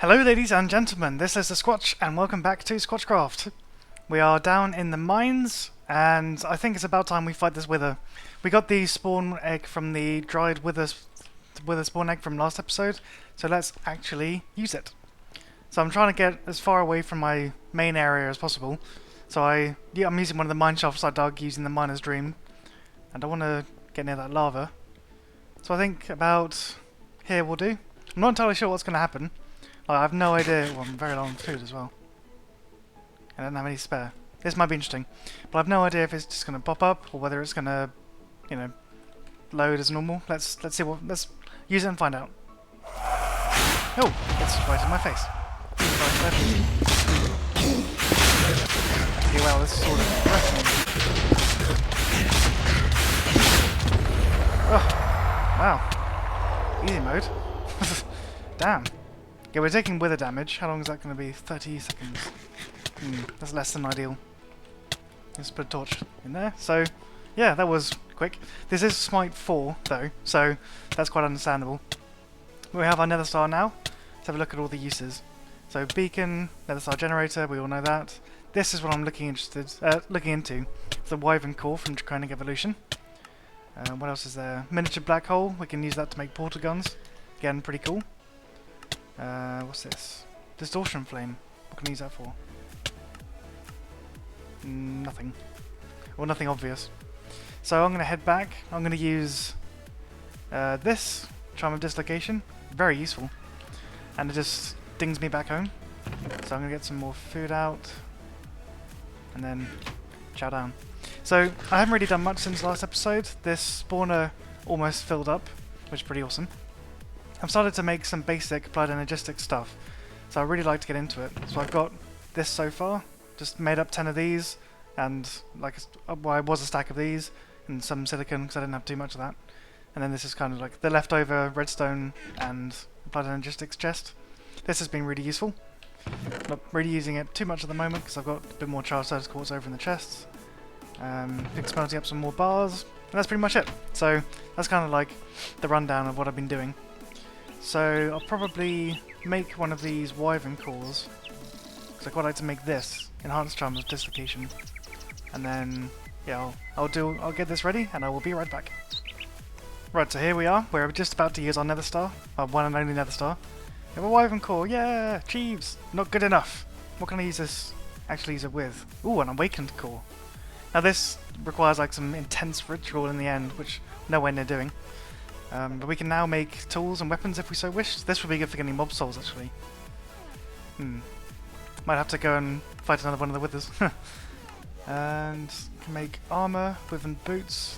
Hello ladies and gentlemen, this is LeSquatch and welcome back to SquatchCraft. We are down in the mines and I think it's about time we fight this wither. We got the spawn egg from the dried wither spawn egg from last episode, so let's actually use it. So I'm trying to get as far away from my main area as possible. So I'm using one of the mine shafts I dug using the miner's dream. And I want to get near that lava. So I think about here will do. I'm not entirely sure what's going to happen. I have no idea. Well, I'm very low on food as well. I don't have any spare. This might be interesting, but I've no idea if it's just going to pop up or whether it's going to, load as normal. Let's see what. Let's use it and find out. Oh, it's right in my face. Okay, well, this is sort of threatening. Oh, wow. Easy mode. Damn. Yeah, we're taking wither damage. How long is that going to be? 30 seconds. That's less than ideal. Let's put a torch in there. So, yeah, that was quick. This is Smite 4, though, so that's quite understandable. We have our nether star now. Let's have a look at all the uses. So, beacon, nether star generator, we all know that. This is what I'm looking into. It's the wyvern core from Kraken evolution. What else is there? Miniature black hole. We can use that to make portal guns. Again, pretty cool. What's this? Distortion flame. What can I use that for? Nothing. Well, nothing obvious. So I'm going to head back. I'm going to use this Charm of Dislocation. Very useful. And it just dings me back home. So I'm going to get some more food out. And then chow down. So I haven't really done much since last episode. This spawner almost filled up, which is pretty awesome. I've started to make some basic applied energistic stuff, so I really like to get into it. So I've got this so far, just made up 10 of these, and I was a stack of these, and some silicon because I didn't have too much of that. And then this is kind of like the leftover redstone and applied energistics chest. This has been really useful. Not really using it too much at the moment because I've got a bit more charged status quartz over in the chests. Been smelting up some more bars, and that's pretty much it. So that's kind of like the rundown of what I've been doing. So I'll probably make one of these wyvern cores, because I'd quite like to make this enhanced charm of dislocation, and then yeah, I'll get this ready, and I will be right back. Right, so here we are. We're just about to use our nether star, our one and only nether star. We have a wyvern core, yeah, achieves. Not good enough. What can I use this? Actually, use it with? Ooh, an awakened core. Now this requires like some intense ritual in the end, which nowhere near doing. But we can now make tools and weapons if we so wish. This would be good for getting mob souls, actually. Might have to go and fight another one of the withers. And can make armor, wyvern boots,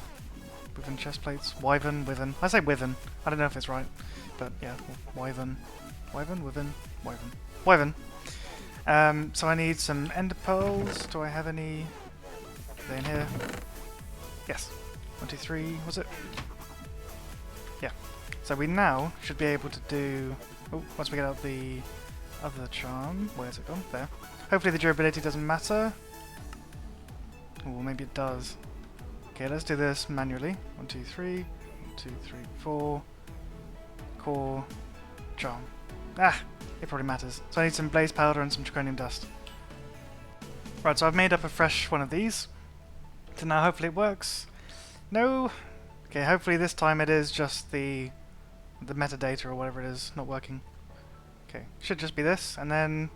wyvern chest plates, wyvern. I say wyvern. I don't know if it's right, but yeah, wyvern. So I need some ender pearls. Do I have any? Are they in here? Yes. 1, 2, 3. Was it? Yeah, so we now should be able to do... Oh, once we get out the other charm... Where's it gone? There. Hopefully the durability doesn't matter. Or maybe it does. Okay, let's do this manually. 1, 2, 3. 1, 2, 3, 4. Core. Charm. Ah! It probably matters. So I need some blaze powder and some draconium dust. Right, so I've made up a fresh one of these. So now hopefully it works. No! Okay, hopefully this time it is just the metadata or whatever it is not working. Okay, should just be this, and then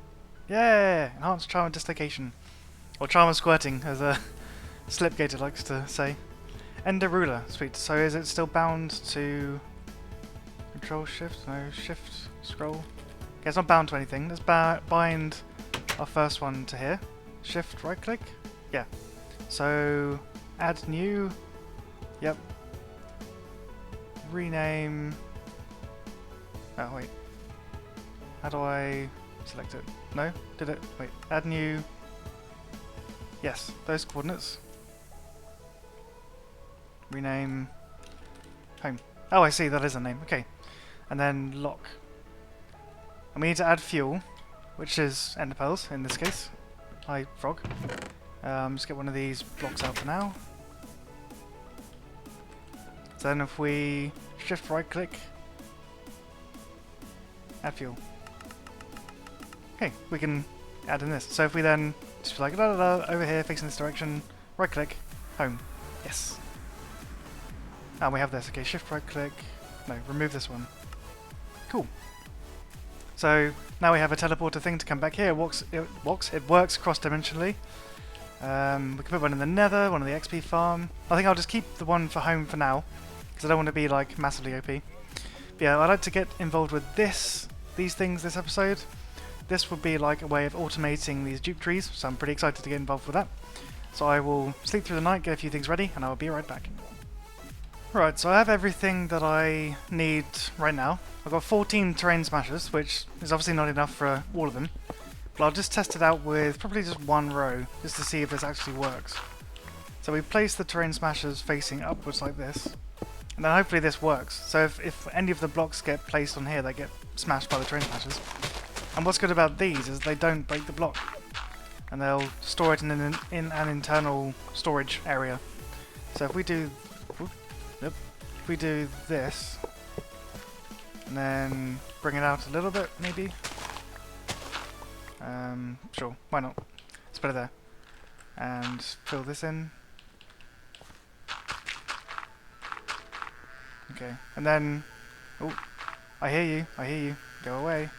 yeah, enhanced charm of dislocation, or charm of squirting, as a Slipgator likes to say. Ender ruler, sweet. So is it still bound to Control Shift? No, Shift scroll. Okay, it's not bound to anything. Let's bind our first one to here. Shift right click. Yeah. So add new. Yep. Rename. Oh wait. How do I select it? No? Did it? Wait. Add new. Yes, those coordinates. Rename. Home. Oh, I see. That is a name. Okay. And then lock. And we need to add fuel, which is ender pearls in this case. Hi, frog. Let's get one of these blocks out for now. So then if we shift right click, add fuel. Okay, we can add in this. So if we then just like da da da over here, facing this direction, right click, home. Yes. And we have this. Okay, shift right click. No, remove this one. Cool. So now we have a teleporter thing to come back here. It works cross-dimensionally. We can put one in the Nether, one in the XP farm. I think I'll just keep the one for home for now, because I don't want to be like massively OP. But yeah, I'd like to get involved with these things this episode. This would be like a way of automating these dupe trees, so I'm pretty excited to get involved with that. So I will sleep through the night, get a few things ready, and I will be right back. Right, so I have everything that I need right now. I've got 14 terrain smashers, which is obviously not enough for all of them. But I'll just test it out with probably just one row, just to see if this actually works. So we place the terrain smashers facing upwards like this, and then hopefully this works. So if any of the blocks get placed on here, they get smashed by the terrain smashers. And what's good about these is they don't break the block, and they'll store it in an internal storage area. So if we do, if we do this, and then bring it out a little bit, maybe. Sure, why not? Let's put it there, and fill this in. Okay, and then, oh, I hear you. Go away.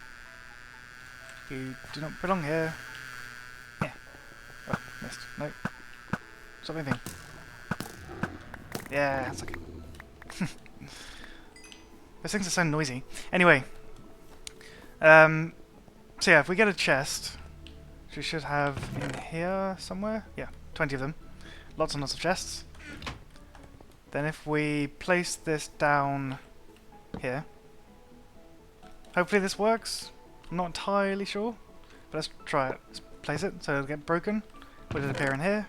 You do not belong here. Yeah. Oh, missed. Nope. Stop anything. Yeah, that's okay. Those things are so noisy. Anyway. So yeah, if we get a chest, which we should have in here somewhere. Yeah, 20 of them. Lots and lots of chests. Then if we place this down here. Hopefully this works. I'm not entirely sure, but let's try it. Let's place it so it'll get broken. Will it appear in here?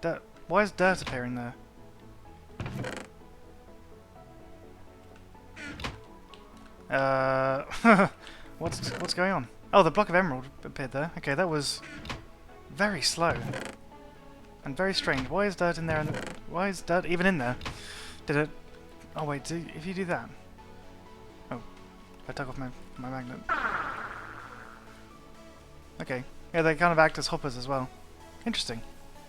Dirt. Why is dirt appearing there? What's going on? Oh, the block of emerald appeared there. Okay, that was very slow and very strange. Why is dirt in there? And why is dirt even in there? Did it? Oh wait, if you do that. Oh, I took off my magnet. Okay, yeah, they kind of act as hoppers as well. Interesting.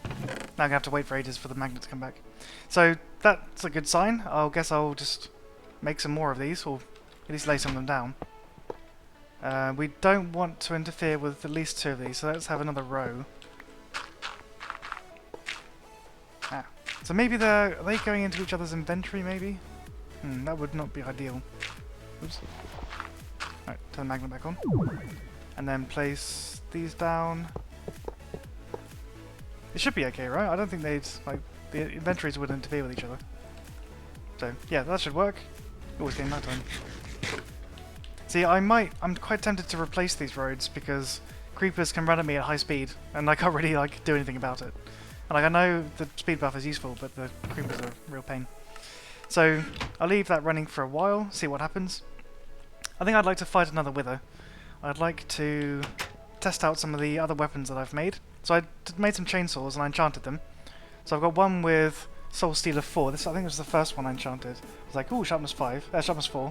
Now I'm gonna have to wait for ages for the magnet to come back. So that's a good sign. I guess I'll just make some more of these, or at least lay some of them down. We don't want to interfere with at least 2 of these, so let's have another row. Ah. So maybe are they going into each other's inventory, maybe? That would not be ideal. Oops. Alright, turn the magnet back on. And then place these down. It should be okay, right? I don't think they'd, like, the inventories would interfere with each other. So, yeah, that should work. Always getting that time. See, I'm quite tempted to replace these roads because creepers can run at me at high speed and I can't really like do anything about it. And like I know the speed buff is useful, but the creepers are a real pain. So I'll leave that running for a while, see what happens. I think I'd like to fight another wither. I'd like to test out some of the other weapons that I've made. So I made some chainsaws and I enchanted them. So I've got one with Soul Stealer 4. This I think was the first one I enchanted. I was like, ooh, sharpness 4.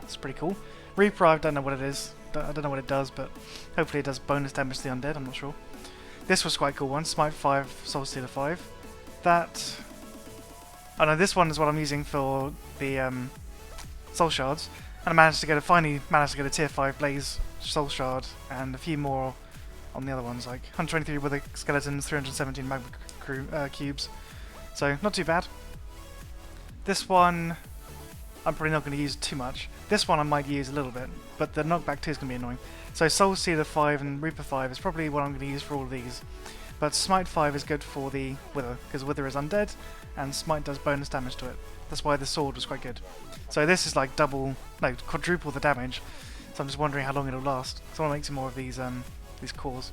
It's pretty cool. Reaper, I don't know what it is. I don't know what it does, but hopefully it does bonus damage to the undead. I'm not sure. This was quite a cool one. Smite 5, Soul Stealer 5. That. Oh no, this one is what I'm using for the soul shards. And finally managed to get a tier 5 blaze soul shard and a few more on the other ones, like 123 with the skeletons, 317 magma cubes. So not too bad. This one I'm probably not going to use too much. This one I might use a little bit, but the knockback 2 is going to be annoying. So Soul Stealer 5 and Reaper 5 is probably what I'm going to use for all of these. But Smite 5 is good for the Wither, because Wither is undead, and Smite does bonus damage to it. That's why the sword was quite good. So this is like quadruple the damage. So I'm just wondering how long it'll last. So I want to make some more of these cores.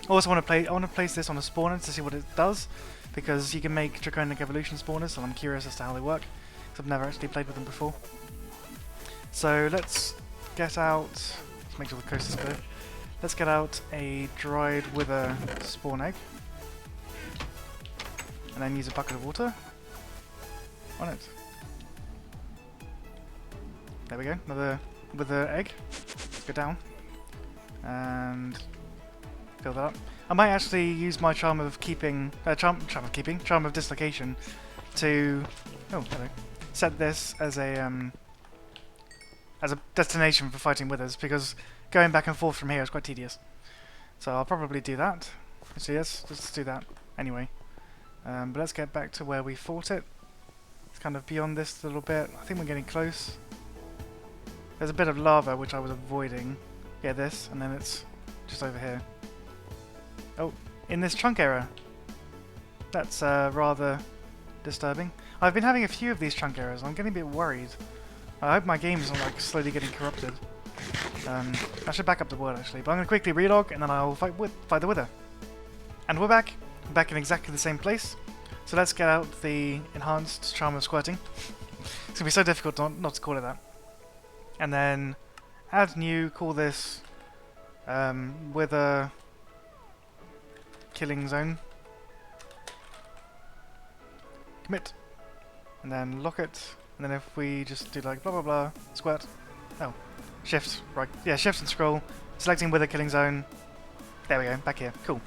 I also want to place this on a spawner to see what it does, because you can make Draconic Evolution spawners, and I'm curious as to how they work, because I've never actually played with them before. So let's get out. Let's make sure the coast is clear. Let's get out a dried wither spawn egg, and then use a bucket of water on it. There we go. Another with the egg. Let's go down and fill that up. I might actually use my charm of keeping, charm of dislocation to set this as a destination for fighting withers, because going back and forth from here is quite tedious. So I'll probably do that. So yes, let's do that anyway. But let's get back to where we fought it. It's kind of beyond this a little bit. I think we're getting close. There's a bit of lava which I was avoiding. Yeah, this, and then it's just over here. Oh, in this chunk area. That's rather disturbing. I've been having a few of these chunk errors. I'm getting a bit worried. I hope my game isn't like slowly getting corrupted. I should back up the word actually, but I'm going to quickly relog and then I'll fight the wither. And we're back. We're back in exactly the same place. So let's get out the enhanced charm of squirting. It's going to be so difficult not to call it that. And then add new, call this wither killing zone. Commit. And then lock it. And then if we just do like blah blah blah, squirt. Oh, shift, right. Yeah, shift and scroll. Selecting wither killing zone. There we go, back here. Cool.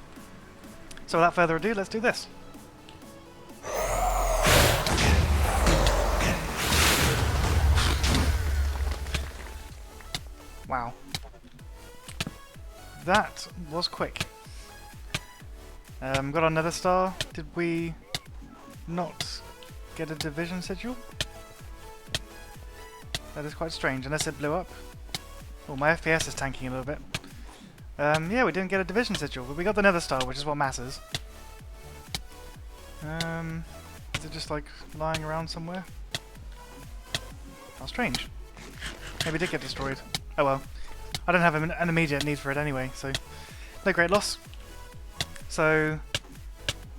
So without further ado, let's do this. Wow. That was quick. Got our nether star. Did we not get a division sigil? That is quite strange, unless it blew up. Oh, my FPS is tanking a little bit. Yeah, we didn't get a division sigil, but we got the nether star, which is what matters. Is it just like lying around somewhere? How strange. Maybe it did get destroyed. Oh well. I don't have an immediate need for it anyway, so no great loss. So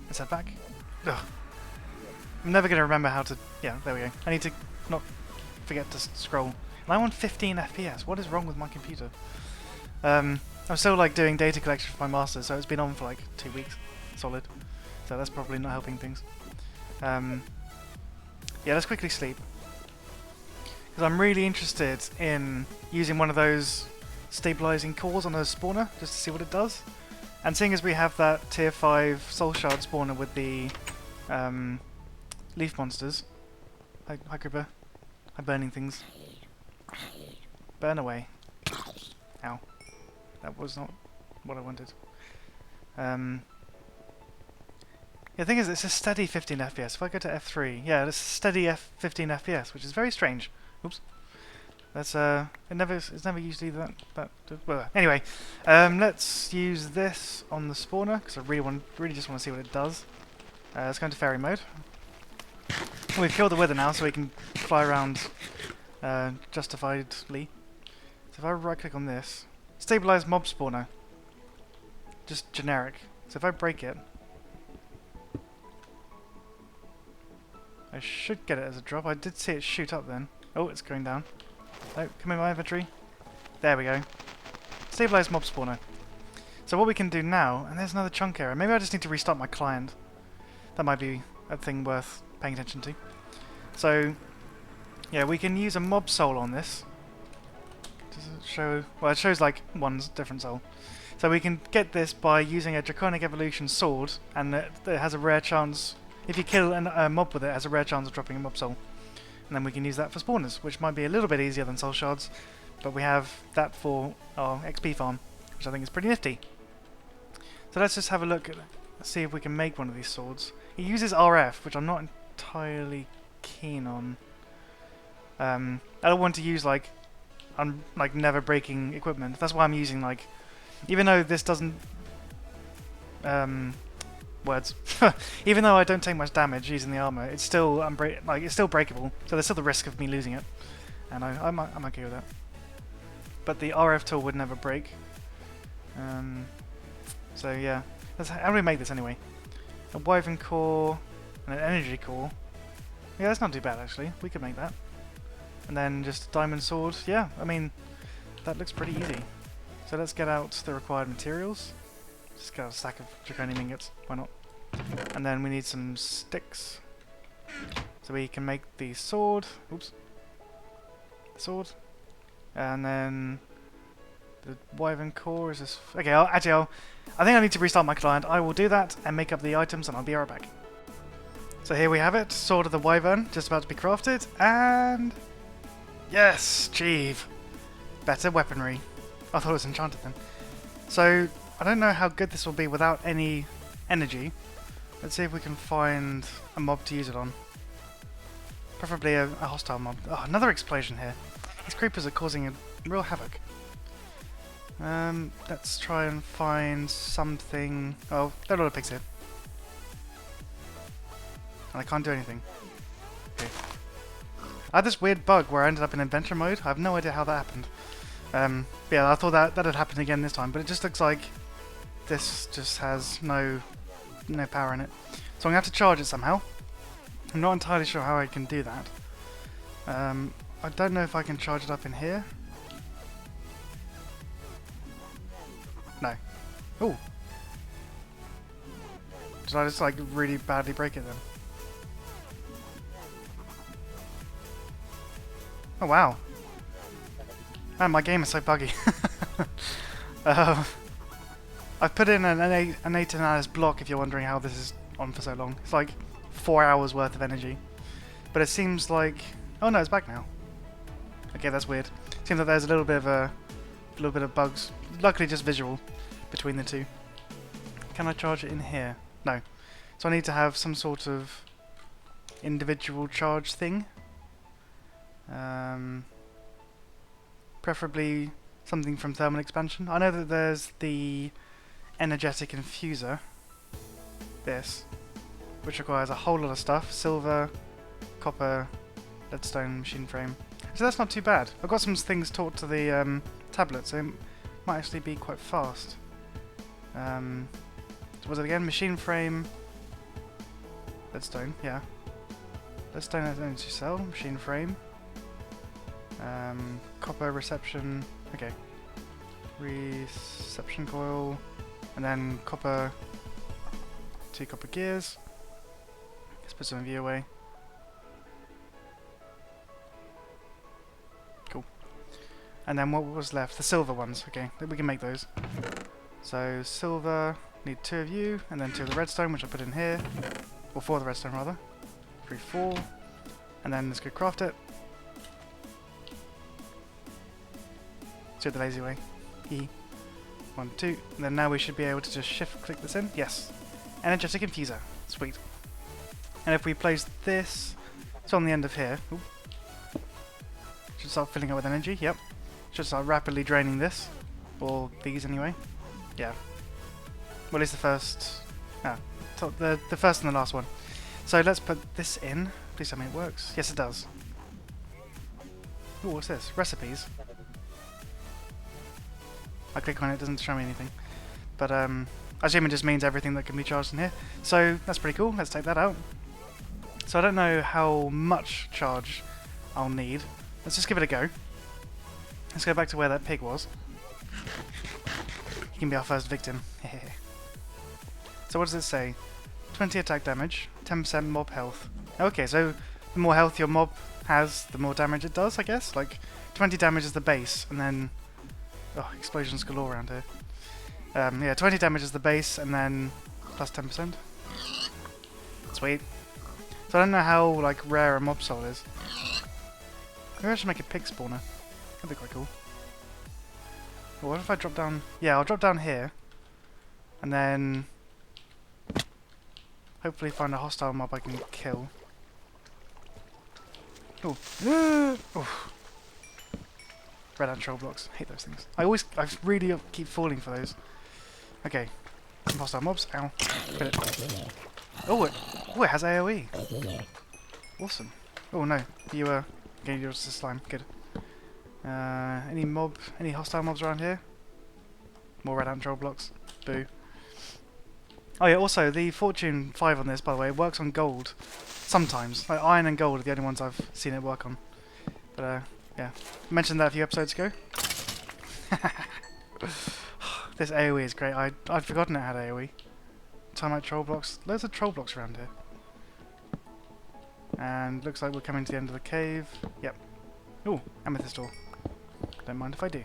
let's head back. Ugh. I'm never going to remember how to... Yeah, there we go. I need to not forget to scroll. And I want 15 FPS. What is wrong with my computer? I'm still like doing data collection for my masters, so it's been on for like 2 weeks, solid. So that's probably not helping things. Yeah, let's quickly sleep. Because I'm really interested in using one of those stabilizing cores on a spawner, just to see what it does. And seeing as we have that tier 5 soul shard spawner with the leaf monsters. Hi Creeper. Hi burning things. Burn away. Ow. That was not what I wanted. Yeah, the thing is, it's a steady 15 FPS. If I go to F3, yeah, it's a steady 15 FPS, which is very strange. Oops. That's it's never usually that. Well, anyway, let's use this on the spawner because I really just want to see what it does. Let's go into fairy mode. We've killed the wither now, so we can fly around justifiedly. So if I right click on this, stabilize mob spawner. Just generic. So if I break it, I should get it as a drop. I did see it shoot up then. Oh, it's going down. Oh, come in my inventory. There we go. Stabilize mob spawner. So what we can do now, and there's another chunk error. Maybe I just need to restart my client. That might be a thing worth paying attention to. So, yeah, we can use a mob soul on this. Does it show? Well, it shows like one different soul. So we can get this by using a Draconic Evolution sword, and it has a rare chance. If you kill a mob with it, it has a rare chance of dropping a mob soul. And then we can use that for spawners, which might be a little bit easier than soul shards, but we have that for our XP farm, which I think is pretty nifty. So let's just have a look at see if we can make one of these swords. It uses RF, which I'm not entirely keen on. I don't want to use like never breaking equipment. That's why I'm using like, even though this doesn't words. Even though I don't take much damage using the armor, it's still it's still breakable. So there's still the risk of me losing it, and I'm okay with that. But the RF tool would never break. So yeah, how do we make this anyway? A woven core and an energy core. Yeah, that's not too bad actually. We could make that. And then just a diamond sword. Yeah, I mean that looks pretty easy. So let's get out the required materials. Just get a stack of draconium ingots, why not? And then we need some sticks. So we can make the sword. Oops. Sword. And then the Wyvern core is this. Okay, I think I need to restart my client. I will do that and make up the items, and I'll be right back. So here we have it, Sword of the Wyvern, just about to be crafted, and yes, achieve. Better weaponry. I thought it was enchanted then. So I don't know how good this will be without any energy. Let's see if we can find a mob to use it on. Preferably a hostile mob. Oh, another explosion here. These creepers are causing a real havoc. Let's try and find something. Oh, there are a lot of pigs here. And I can't do anything. Okay. I had this weird bug where I ended up in adventure mode. I have no idea how that happened. Yeah, I thought that had happened again this time, but it just looks like this just has no power in it. So I'm going to have to charge it somehow. I'm not entirely sure how I can do that. I don't know if I can charge it up in here. No. Ooh. Did I just like really badly break it then? Oh wow. Man, my game is so buggy. I've put in an 8 analysis block if you're wondering how this is on for so long. It's like 4 hours worth of energy. But it seems like... Oh no, it's back now. Okay, that's weird. Seems like there's a little bit of bugs. Luckily just visual between the two. Can I charge it in here? No. So I need to have some sort of individual charge thing. Preferably something from thermal expansion. I know that there's the energetic infuser. This. Which requires a whole lot of stuff. Silver, copper, leadstone, machine frame. So that's not too bad. I've got some things taught to the tablet, so it might actually be quite fast. So was it again? Machine frame, leadstone, yeah. Leadstone energy cell, machine frame. Copper reception, okay. Reception coil, and then copper, 2 copper gears. Let's put some of you away. Cool. And then what was left? The silver ones, okay, we can make those. So silver, need 2 of you, and then 2 of the redstone, which I put in here. Or 4 of the redstone rather. 3, 4. And then let's go craft it. Do it the lazy way. E. 1, 2. And then now we should be able to just shift click this in. Yes. Energetic infuser. Sweet. And if we place this, it's on the end of here. Ooh. Should start filling up with energy. Yep. Should start rapidly draining this. Or these anyway. Yeah. Well, at least the first. Ah, the first and the last one. So let's put this in. Please tell me it works. Yes, it does. Ooh, what's this? Recipes. I click on it, it doesn't show me anything. But I assume it just means everything that can be charged in here. So that's pretty cool. Let's take that out. So I don't know how much charge I'll need. Let's just give it a go. Let's go back to where that pig was. He can be our first victim. So what does it say? 20 attack damage, 10% mob health. Okay, so the more health your mob has, the more damage it does, I guess? Like, 20 damage is the base, and then... Oh, explosions galore around here. Yeah, 20 damage is the base, and then plus 10%. Sweet. So I don't know how, like, rare a mob soul is. Maybe I should make a pig spawner. That'd be quite cool. Well, what if I drop down... Yeah, I'll drop down here. And then... hopefully find a hostile mob I can kill. Oh. Oof. Red ant troll blocks. Hate those things. I really keep falling for those. Okay. Some hostile mobs. Ow. Get it. Oh, it has AoE. Awesome. Oh no. You okay, you're just a slime. Good. Any hostile mobs around here? More red ant troll blocks. Boo. Oh yeah, also the Fortune 5 on this, by the way, works on gold. Sometimes. Like iron and gold are the only ones I've seen it work on. But yeah. I mentioned that a few episodes ago. This AoE is great. I'd forgotten it had AoE. Time troll blocks. Loads of troll blocks around here. And looks like we're coming to the end of the cave. Yep. Ooh, amethyst ore. don't mind if I do.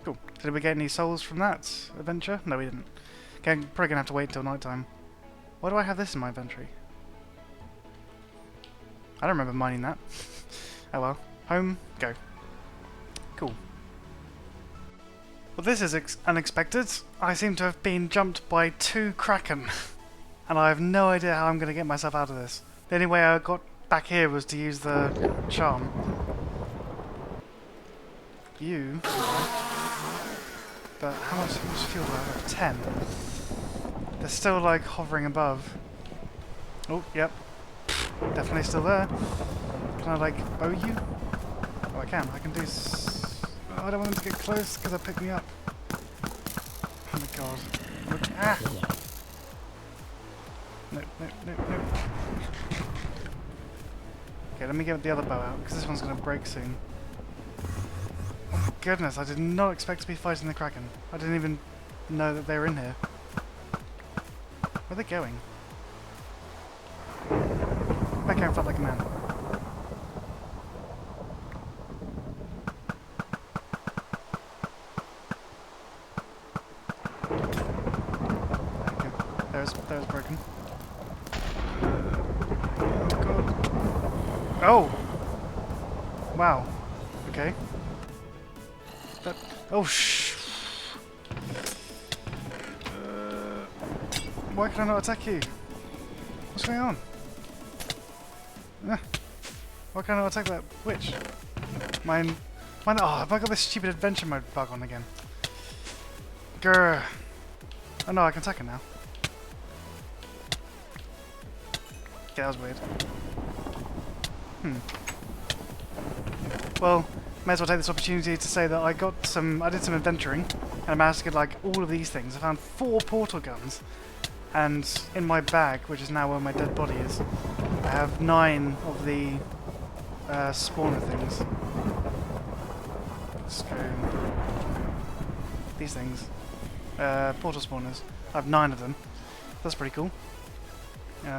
Cool. Did we get any souls from that adventure? No, we didn't. Okay, I'm probably gonna have to wait till night time. Why do I have this in my inventory? I don't remember mining that. Oh well. Home, go. Cool. Well, this is unexpected. I seem to have been jumped by 2 Kraken. And I have no idea how I'm going to get myself out of this. The only way I got back here was to use the charm. You... But how much fuel do I have? 10. They're still like hovering above. Oh, yep. Definitely still there. Can I like bow you? Oh, I can. I can do oh, I don't want them to get close because they'll pick me up. Oh my god. Look. Ah! Nope, nope, nope, nope. Okay, let me get the other bow out because this one's going to break soon. Oh my goodness, I did not expect to be fighting the Kraken. I didn't even know that they were in here. Where are they going? Back here and felt like a man. There's broken. Oh god. Oh! Wow. Okay. That. Oh shh. Why can I not attack you? What's going on? Why can't I not attack that witch? Mine. Oh, have I got this stupid adventure mode bug on again? Grr. Oh no, I can attack it now. Okay, that was weird. Well, may as well take this opportunity to say that I did some adventuring, and I managed to get like all of these things. I found 4 portal guns, and in my bag, which is now where my dead body is, I have 9 of the spawner things. Let's go. These things. Portal spawners. I have 9 of them. That's pretty cool.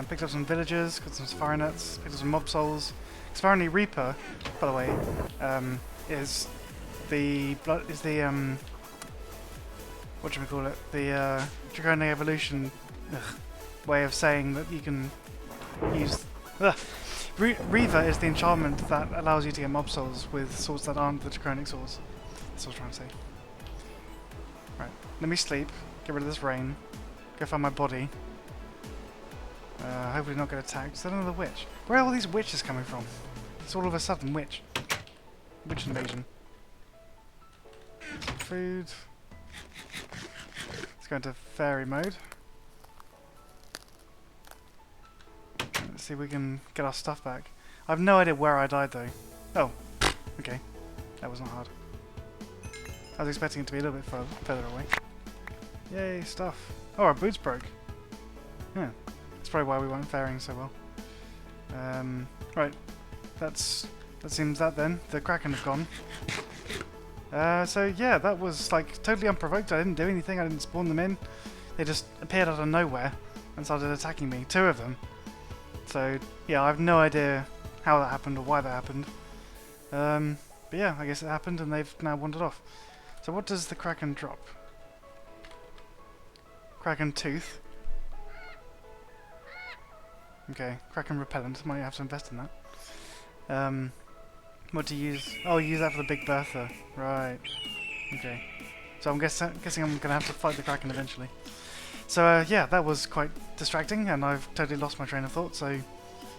Picked up some villagers, got some safari nets, picked up some mob souls. Safari Reaper, by the way, is the what do we call it? The Draconic Evolution way of saying that you can use. Reaver is the enchantment that allows you to get mob souls with swords that aren't the Draconic swords. That's what I was trying to say. Right, let me sleep. Get rid of this rain. Go find my body. Hopefully not get attacked. Is that another witch? Where are all these witches coming from? It's all of a sudden witch. Witch invasion. Some food. Let's go into fairy mode. Let's see if we can get our stuff back. I have no idea where I died though. Oh, okay. That was not hard. I was expecting it to be a little bit further away. Yay, stuff. Oh, our boots broke. Yeah. That's probably why we weren't faring so well. Right, that seems that then. The Kraken have gone. So yeah, that was like totally unprovoked. I didn't do anything. I didn't spawn them in. They just appeared out of nowhere and started attacking me. 2 of them. So yeah, I have no idea how that happened or why that happened. But yeah, I guess it happened and they've now wandered off. So what does the Kraken drop? Kraken tooth. Okay, Kraken repellent. Might have to invest in that. What to use? Oh, use that for the Big Bertha. Right. Okay. So I'm guessing I'm gonna have to fight the Kraken eventually. So yeah, that was quite distracting, and I've totally lost my train of thought. So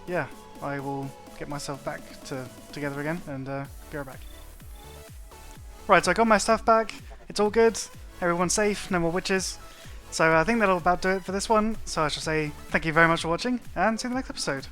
yeah, I will get myself back together again and be right back. Right, so I got my stuff back. It's all good. Everyone's safe. No more witches. So I think that'll about do it for this one. So I shall say thank you very much for watching, and see you in the next episode.